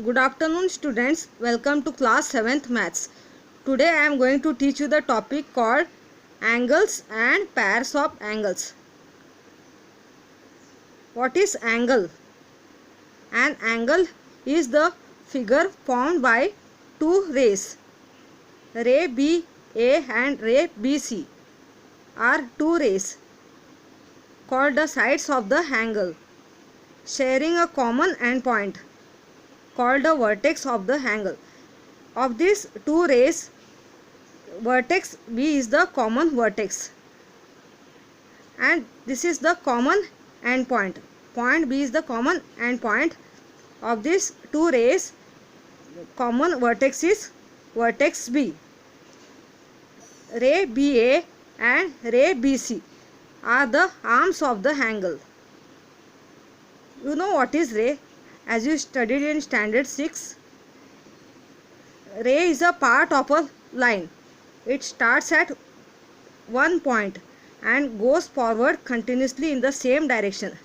Good afternoon students, welcome to class 7th maths. Today I am going to teach you the topic called angles and pairs of angles. What is angle? An angle is the figure formed by two rays. Ray BA and ray BC are two rays called the sides of the angle, sharing a common endpoint called the vertex of the angle. Of these two rays, vertex B is the common vertex and this is the common endpoint. Point B is the common endpoint of these two rays. Common vertex is vertex B. Ray BA and ray BC are the arms of the angle. You know what is ray? As you studied in standard 6, ray is a part of a line. It starts at one point and goes forward continuously in the same direction.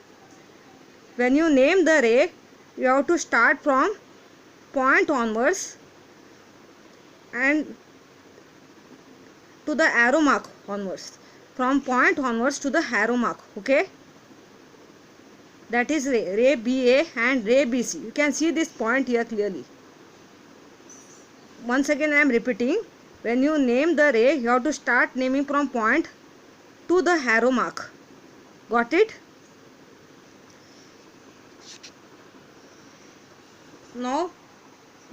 When you name the ray, you have to start from point onwards and to the arrow mark onwards. From point onwards to the arrow mark. Okay? That is ray BA and ray BC. You can see this point here clearly. Once again I am repeating. When you name the ray, you have to start naming from point to the arrow mark. Got it? Now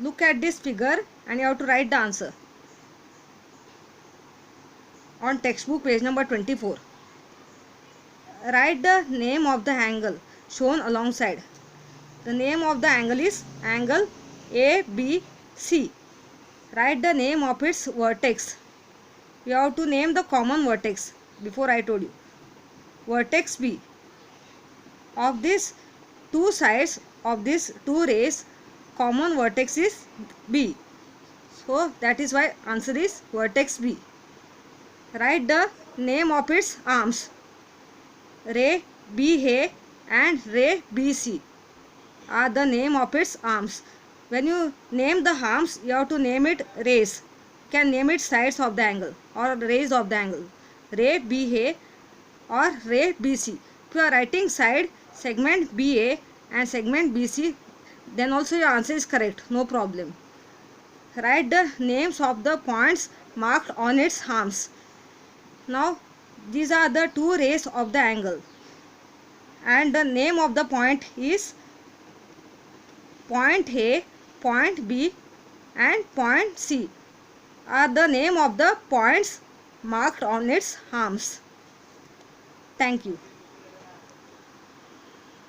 look at this figure and you have to write the answer. On textbook page number 24. Write the name of the angle shown alongside. The name of the angle is angle ABC. Write the name of its vertex. You have to name the common vertex. Before I told you. Vertex B. Of these two sides of these two rays, common vertex is B. So that is why answer is vertex B. Write the name of its arms. Ray BA and ray BC are the name of its arms. When you name the arms, you have to name it rays. You can name it sides of the angle or rays of the angle. Ray BA or ray BC. If you are writing side, segment BA and segment BC, then also your answer is correct. No problem. Write the names of the points marked on its arms. Now, these are the two rays of the angle. And the name of the point is point A, point B and point C are the name of the points marked on its arms. Thank you.